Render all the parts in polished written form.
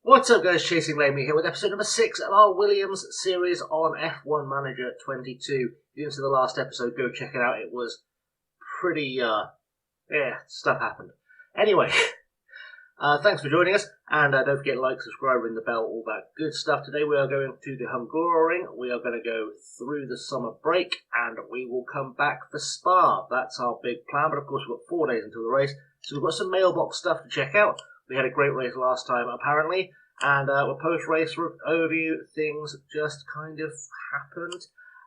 What's up guys, Chasing Lamey here with episode number 6 of our Williams series on F1 Manager 22. If you didn't see the last episode, go check it out. It was pretty, stuff happened. Anyway, thanks for joining us, and don't forget to like, subscribe, ring the bell, all that good stuff. Today we are going to the Hungary. We are going to go through the summer break, and we will come back for Spa. That's our big plan, but of course we've got 4 days until the race, so we've got some mailbox stuff to check out. We had a great race last time, apparently, and we're post-race overview. Things just kind of happened,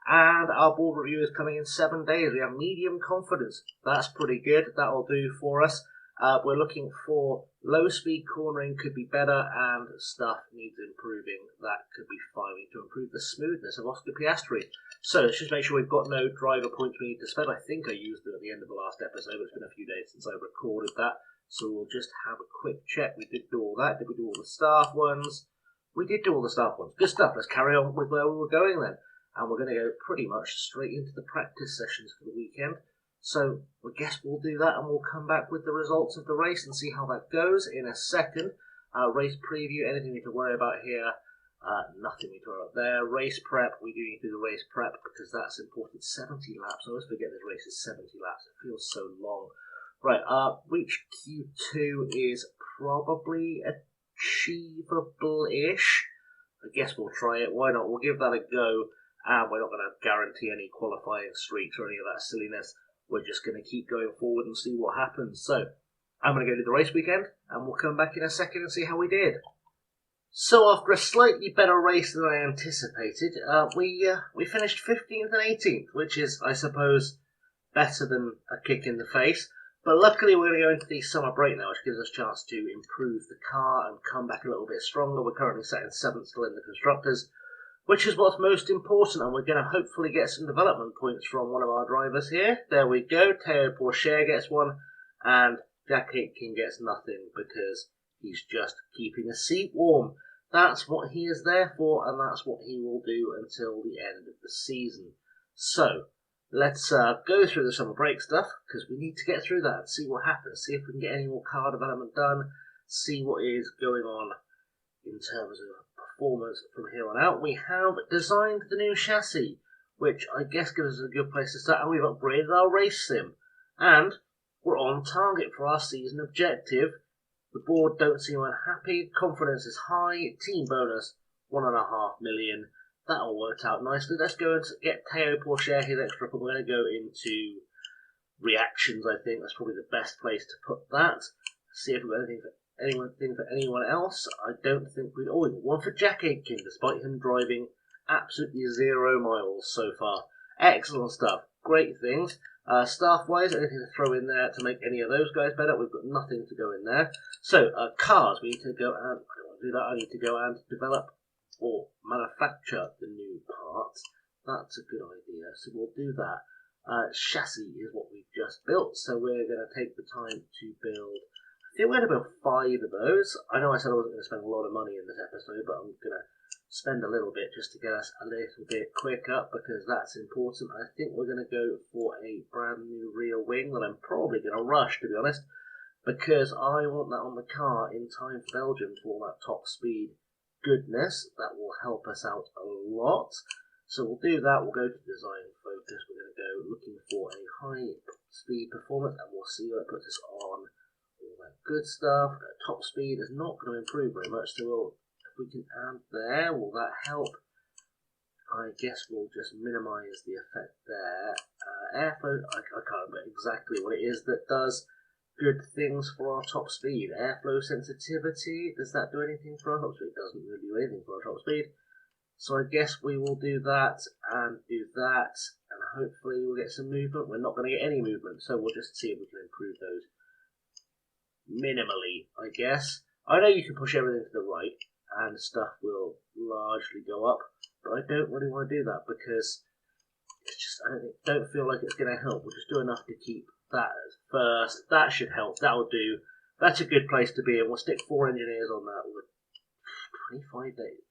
and our board review is coming in 7 days. We have medium confidence. That's pretty good. That'll do for us. We're looking for low-speed cornering could be better, and stuff needs improving. That could be fine. We need to improve the smoothness of Oscar Piastri. So let's just make sure we've got no driver points we need to spend. I think I used them at the end of the last episode. It's been a few days since I recorded that. So we'll just have a quick check. We did do all that. Did we do all the staff ones? We did do all the staff ones. Good stuff. Let's carry on with where we were going then. And we're going to go pretty much straight into the practice sessions for the weekend. So I guess we'll do that and we'll come back with the results of the race and see how that goes in a second. Race preview, anything we need to worry about here? Nothing we need to worry about there. Race prep, we do need to do the race prep because that's important. 70 laps. I always forget this race is 70 laps. It feels so long. Right, reach Q2 is probably achievable-ish. I guess we'll try it. Why not? We'll give that a go. And we're not going to guarantee any qualifying streaks or any of that silliness. We're just going to keep going forward and see what happens. So, I'm going to go to the race weekend, and we'll come back in a second and see how we did. So, after a slightly better race than I anticipated, we finished 15th and 18th, which is, I suppose, better than a kick in the face. But luckily we're going to go into the summer break now, which gives us a chance to improve the car and come back a little bit stronger. We're currently sat in 7th still in the Constructors, which is what's most important, and we're going to hopefully get some development points from one of our drivers here. There we go. Théo Pourchaire gets one, and Jack Aitken gets nothing because he's just keeping a seat warm. That's what he is there for, and that's what he will do until the end of the season. So, let's go through the summer break stuff, because we need to get through that and see what happens, see if we can get any more car development done, see what is going on in terms of performance from here on out. We have designed the new chassis, which I guess gives us a good place to start, and we've upgraded our race sim. And we're on target for our season objective. The board don't seem unhappy, confidence is high, team bonus 1.5 million. That all worked out nicely. Let's go and get Théo Pourchaire his extra, but we're going to go into reactions, I think. That's probably the best place to put that. See if we've got anything for anyone else. I don't think we've... Oh, we've got one for Jack Aitken, despite him driving absolutely 0 miles so far. Excellent stuff. Great things. Staff-wise, anything to throw in there to make any of those guys better? We've got nothing to go in there. So, cars, we need to go and... I don't want to do that. I need to go and develop or manufacture the new parts. That's a good idea, so we'll do that. Chassis is what we've just built, so we're going to take the time to build. I think we're going to build 5 of those. I know I said I wasn't going to spend a lot of money in this episode, but I'm going to spend a little bit just to get us a little bit quicker, because that's important. I think we're going to go for a brand new rear wing that I'm probably going to rush, to be honest, because I want that on the car in time for Belgium for all that top speed goodness. That will help us out a lot. So we'll do that. We'll go to design focus. We're going to go looking for a high speed performance, and we'll see what puts us on all that good stuff. Top speed is not going to improve very much, so if we can add there, will that help? I guess we'll just minimize the effect there. Airflow, I can't remember exactly what it is that does good things for our top speed. Airflow sensitivity, does that do anything for our top speed? It doesn't really do anything for our top speed. So I guess we will do that, and hopefully we'll get some movement. We're not going to get any movement, so we'll just see if we can improve those minimally, I guess. I know you can push everything to the right, and stuff will largely go up, but I don't really want to do that, because it's just, I don't feel like it's going to help. We'll just do enough to keep that first. That should help. That'll do. That's a good place to be, and we'll stick 4 engineers on that with 25 days.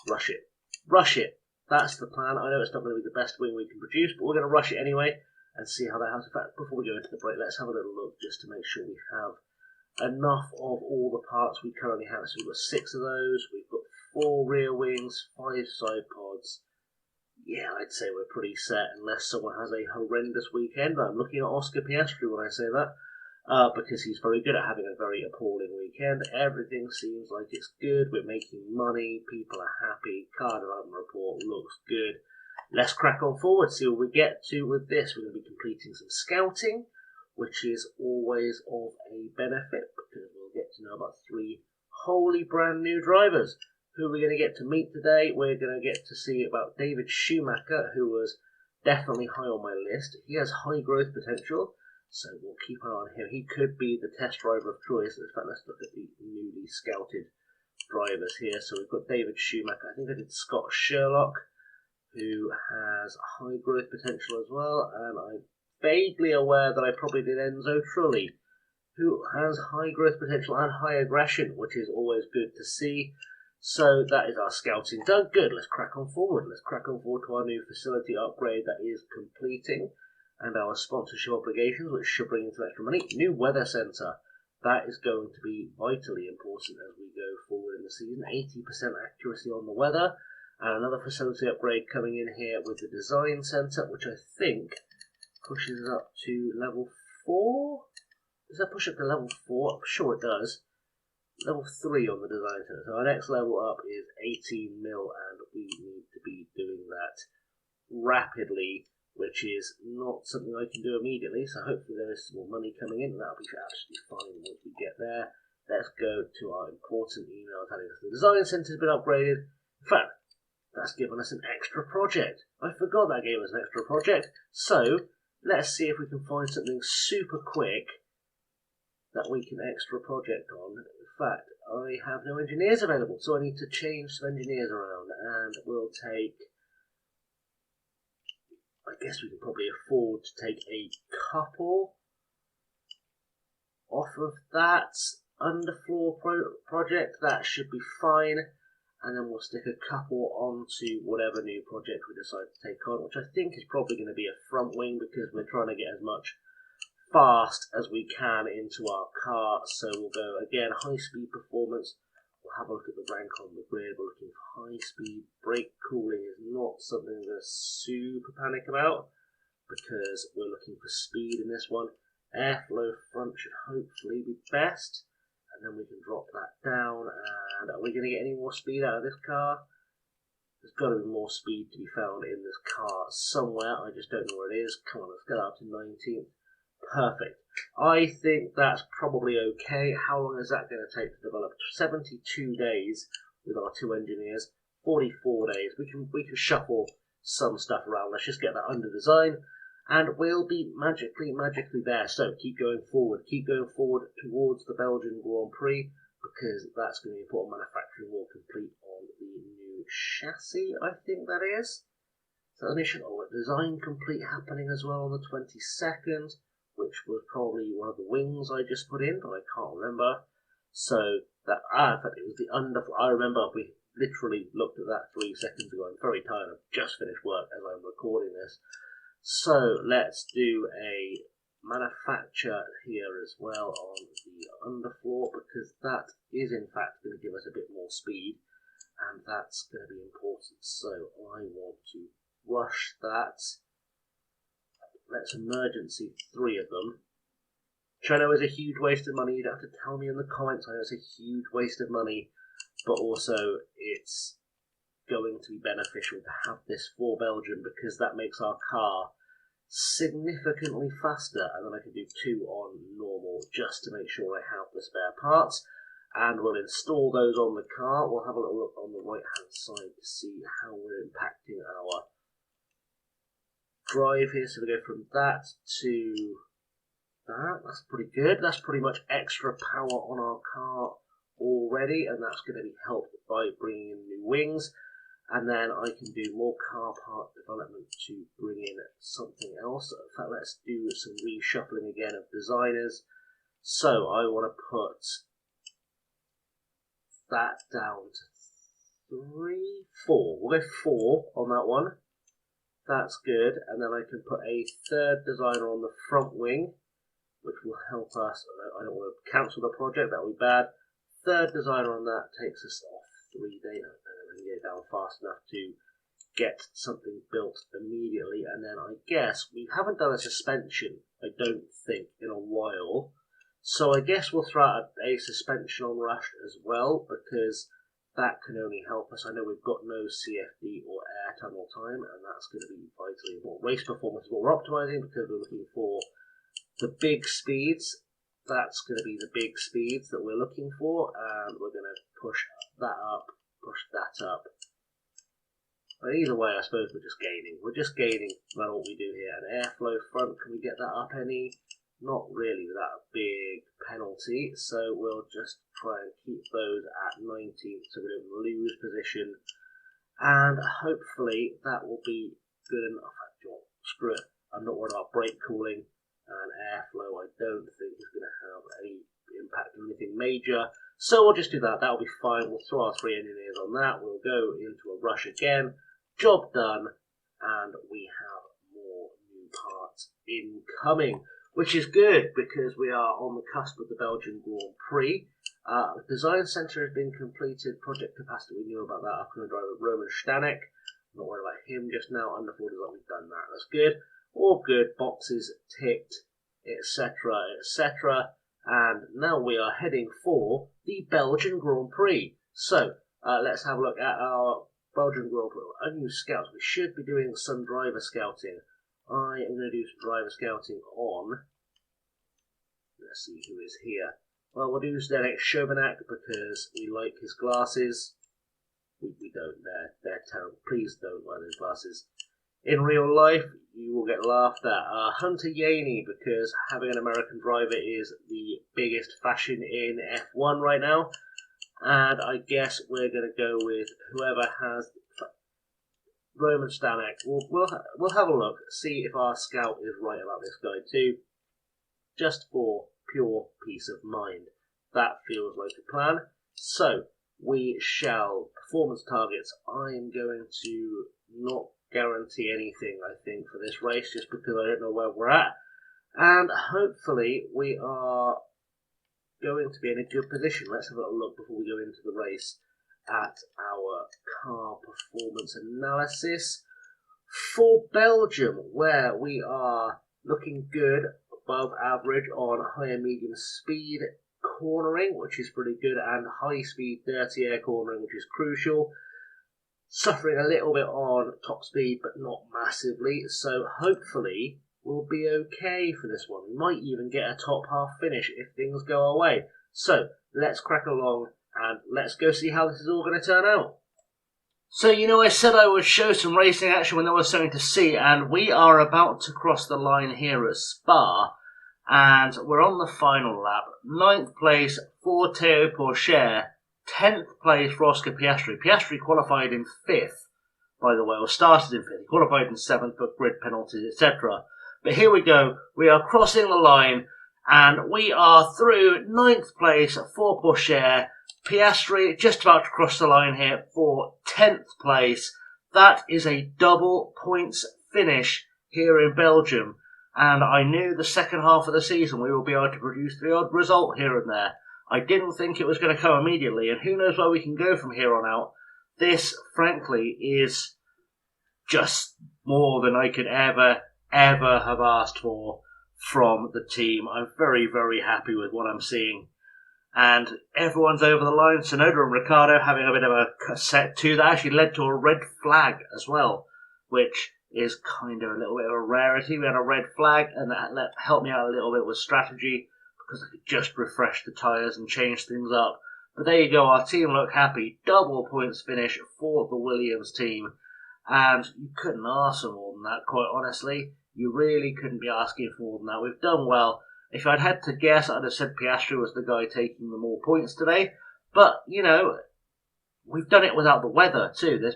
Rush it. Rush it. That's the plan. I know it's not going to be the best wing we can produce, but we're going to rush it anyway and see how that has. In fact, before we go into the break, let's have a little look just to make sure we have enough of all the parts we currently have. So we've got 6 of those, we've got 4 rear wings, 5 side pods. Yeah, I'd say we're pretty set unless someone has a horrendous weekend. I'm looking at Oscar Piastri when I say that, because he's very good at having a very appalling weekend. Everything seems like it's good, we're making money, people are happy, car development report looks good. Let's crack on forward, see what we get to with this. We're going to be completing some scouting, which is always of a benefit because we'll get to know about 3 wholly brand new drivers. Who are we going to get to meet today? We're going to get to see about David Schumacher, who was definitely high on my list. He has high growth potential, so we'll keep an eye on him. He could be the test driver of choice. In fact, let's look at the newly scouted drivers here. So we've got David Schumacher. I think I did Scott Sherlock, who has high growth potential as well, and I'm vaguely aware that I probably did Enzo Trulli, who has high growth potential and high aggression, which is always good to see. So that is our scouting done. Good, let's crack on forward. Let's crack on forward to our new facility upgrade that is completing, and our sponsorship obligations, which should bring in some extra money. New weather centre. That is going to be vitally important as we go forward in the season. 80% accuracy on the weather. And another facility upgrade coming in here with the design centre, which I think pushes us up to level 4. Does that push up to level 4? I'm sure it does. Level 3 on the design centre. So our next level up is 18 mil, and we need to be doing that rapidly, which is not something I can do immediately. So hopefully there is some more money coming in, and that'll be absolutely fine once we get there. Let's go to our important email telling us the design centre has been upgraded. In fact, that's given us an extra project. I forgot that gave us an extra project. So let's see if we can find something super quick that we can extra project on. In fact, I have no engineers available, so I need to change some engineers around, and we'll take, I guess we can probably afford to take a couple off of that underfloor project. That should be fine. And then we'll stick a couple onto whatever new project we decide to take on, which I think is probably going to be a front wing because we're trying to get as much fast as we can into our car. So we'll go again, high speed performance. We'll have a look at the rank on the grid. We're looking for high speed. Brake cooling is not something we're super panic about because we're looking for speed in this one. Airflow front should hopefully be best. And then we can drop that down. And are we going to get any more speed out of this car? There's got to be more speed to be found in this car somewhere. I just don't know where it is. Come on, let's get up to 19th. Perfect. I think that's probably okay. How long is that going to take to develop? 72 days with our 2 engineers. 44 days. We can shuffle some stuff around. Let's just get that under design. And we'll be magically there. So keep going forward towards the Belgian Grand Prix, because that's going to be important. Manufacturing will complete on the new chassis, I think that is. So initial design complete happening as well on the 22nd, which was probably one of the wings I just put in, but I can't remember. So that, in fact, it was the underfloor. I remember we literally looked at that 3 seconds ago. I'm very tired. I've just finished work as I'm recording this. So let's do a manufacture here as well on the underfloor, because that is in fact going to give us a bit more speed, and that's going to be important. So I want to rush that. Let's emergency 3 of them, which I know is a huge waste of money. You don't have to tell me in the comments. I know it's a huge waste of money, but also it's going to be beneficial to have this for Belgium, because that makes our car significantly faster, and then I can do 2 on normal just to make sure I have the spare parts, and we'll install those on the car. We'll have a little look on the right hand side to see how we're impacting our drive here. So we go from that to that. That's pretty good. That's pretty much extra power on our car already, and that's going to be helped by bringing in new wings. And then I can do more car part development to bring in something else. In fact, let's do some reshuffling again of designers. So I want to put that down to 3, 4. We'll go 4 on that one. That's good. And then I can put a 3rd designer on the front wing. which will help us. I don't want to cancel the project, that would be bad. Third designer on that takes us off 3 days. I don't know if we can get down fast enough to get something built immediately. And then I guess we haven't done a suspension, I don't think, in a while. So I guess we'll throw out a suspension on Rush as well, because that can only help us. I know we've got no CFD or air tunnel time, and that's going to be vitally important. Race performance is what we're optimizing, because we're looking for the big speeds. That's going to be the big speeds that we're looking for, and we're going to push that up, push that up. But either way, I suppose we're just gaining. We're just gaining about what we do here. An airflow front, can we get that up any? Not really without a big penalty, so we'll just try and keep those at 19 so we don't lose position, and hopefully that will be good enough. Screw it, I'm not worried about brake cooling and airflow. I don't think it's going to have any impact on anything major, so we'll just do that. That'll be fine. We'll throw our 3 engineers on that. We'll go into a rush again. Job done, and we have more new parts incoming, which is good because we are on the cusp of the Belgian Grand Prix. The design centre has been completed. Project capacity, we knew about that. Upcoming driver Roman Stanek. Not worried about him just now. Underfoot design, we've done that. That's good. All good. Boxes ticked, etc., etc. And now we are heading for the Belgian Grand Prix. So let's have a look at our Belgian Grand Prix. A new scouts. We should be doing some driver scouting. I am going to do some driver scouting on, let's see who is here. Well, we'll do Zdenek Chauvenac because we like his glasses. We don't, they're terrible. Please don't wear those glasses. In real life, you will get laughed at. Hunter Yaney, because having an American driver is the biggest fashion in F1 right now. And I guess we're going to go with whoever has Roman Stanek. We'll have a look, see if our scout is right about this guy too, just for pure peace of mind. That feels like a plan. So we shall performance targets. I am going to not guarantee anything, I think, for this race, just because I don't know where we're at, and hopefully we are going to be in a good position. Let's have a little look before we go into the race at our car performance analysis for Belgium, where we are looking good, above average on high and medium speed cornering, which is pretty good, and high speed dirty air cornering, which is crucial. Suffering a little bit on top speed, but not massively, so hopefully we'll be okay for this one. We might even get a top half finish if things go our way. So let's crack along and let's go see how this is all going to turn out. So, I said I would show some racing action when there was something to see, and we are about to cross the line here at Spa, and we're on the final lap. 9th place for Théo Pourchaire, 10th place for Oscar Piastri. Piastri qualified in 5th, by the way, or started in 5th. He qualified in 7th, but grid penalties, etc. But here we go. We are crossing the line, and we are through 9th place for Pourchaire. Piastri just about to cross the line here for 10th place. That is a double points finish here in Belgium. And I knew the second half of the season we will be able to produce the odd result here and there. I didn't think it was going to come immediately, and who knows where we can go from here on out. This, frankly, is just more than I could ever have asked for from the team. I'm very, very happy with what I'm seeing. And everyone's over the line. Tsunoda and Ricciardo having a bit of a set too. That actually led to a red flag as well, which is kind of a little bit of a rarity. We had a red flag, and that helped me out a little bit with strategy, because I could just refresh the tyres and change things up. But there you go, our team look happy. Double points finish for the Williams team. And you couldn't ask for more than that, quite honestly. You really couldn't be asking for more than that. We've done well. If I'd had to guess, I'd have said Piastri was the guy taking the more points today. But, we've done it without the weather too. There's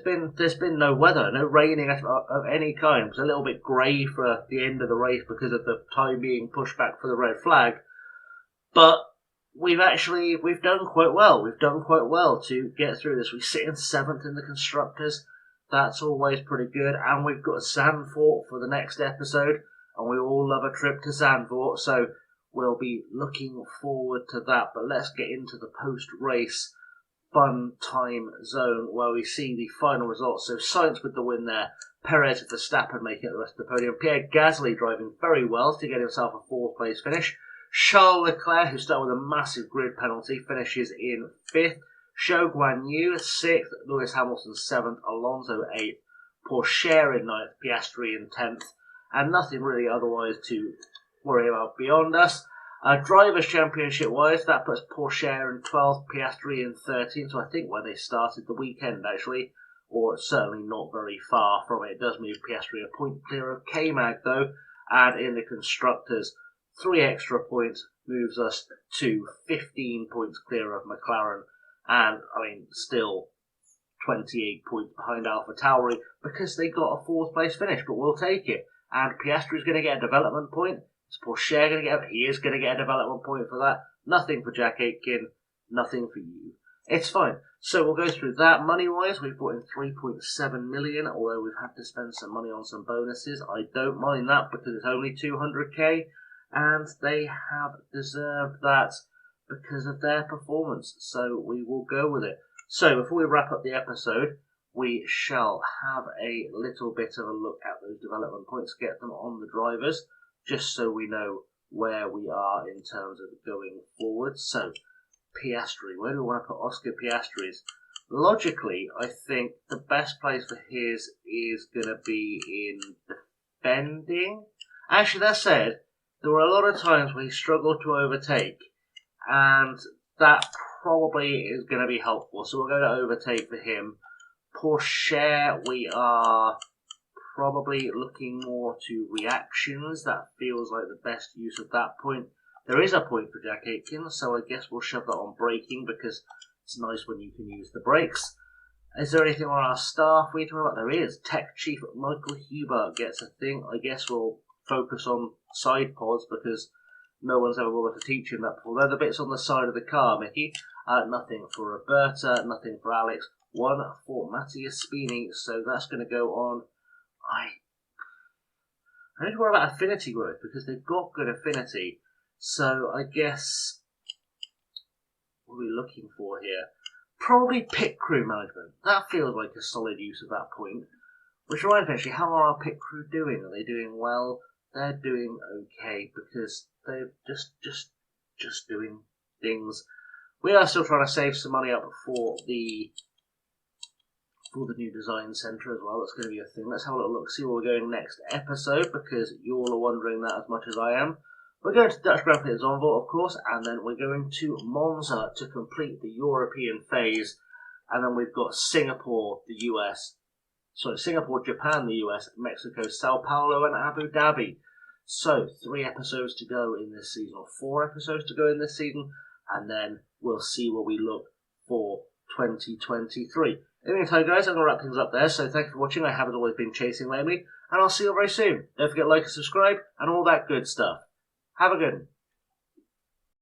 been no weather, no raining of any kind. It was a little bit grey for the end of the race because of the time being pushed back for the red flag. But we've done quite well. We've done quite well to get through this. We sit in 7th in the constructors. That's always pretty good. And we've got Zandvoort for the next episode. And we all love a trip to Zandvoort. So we'll be looking forward to that. But let's get into the post-race fun time zone where we see the final results. So Sainz with the win there, Perez and Verstappen making it the rest of the podium, Pierre Gasly driving very well to get himself a 4th place finish, Charles Leclerc, who started with a massive grid penalty, finishes in 5th, Zhou Guanyu 6th, Lewis Hamilton 7th, Alonso 8th, Pourchaire in 9th, Piastri in 10th, and nothing really otherwise to worry about beyond us. Drivers' Championship wise, that puts Pourchaire in 12th, Piastri in 13th, so I think where they started the weekend actually, or certainly not very far from it. It does move Piastri a point clear of K-Mag though, and in the Constructors, 3 extra points moves us to 15 points clear of McLaren, and I mean still 28 points behind AlphaTauri because they got a 4th place finish, but we'll take it. And Piastri's going to get a development point. Is Pourchaire going to get? He is going to get a development point for that. Nothing for Jack Aitken. Nothing for you. It's fine. So we'll go through that. Money-wise, we've brought in 3.7 million, although we've had to spend some money on some bonuses. I don't mind that because it's only 200k, and they have deserved that because of their performance. So we will go with it. So before we wrap up the episode, we shall have a little bit of a look at those development points, get them on the drivers, just so we know where we are in terms of going forward. So, Piastri, where do we want to put Oscar Piastri's? Logically, I think the best place for his is going to be in defending. Actually, that said, there were a lot of times where he struggled to overtake, and that probably is going to be helpful. So we'll go to overtake for him. Pourchaire, we are probably looking more to reactions. That feels like the best use of that point. There is a point for Jack Aitken, so I guess we'll shove that on braking because it's nice when you can use the brakes. Is there anything on our staff we need to worry about? There is. Tech Chief Michael Hubert gets a thing. I guess we'll focus on side pods because no one's ever bothered to teach him that before. They're the bits on the side of the car, Mickey. Nothing for Roberta, nothing for Alex. 1 for Matthias Spini, so that's going to go on. I need to worry about affinity growth because they've got good affinity. So I guess what are we looking for here? Probably pit crew management. That feels like a solid use of that point. Which reminds me, actually, how are our pit crew doing? Are they doing well? They're doing okay because they're just doing things. We are still trying to save some money up for the new design centre as well. That's going to be a thing. Let's have a little look, see where we're going next episode, because you all are wondering that as much as I am. We're going to Dutch Grand Prix at Zandvoort, of course, and then we're going to Monza to complete the European phase, and then we've got Singapore, Japan, the US, Mexico, Sao Paulo, and Abu Dhabi. So, 3 episodes to go in this season, or 4 episodes to go in this season, and then we'll see where we look for 2023. In the meantime, guys, I'm going to wrap things up there, so thank you for watching. I haven't always been chasing lately, and I'll see you very soon. Don't forget to like and subscribe, and all that good stuff. Have a good one.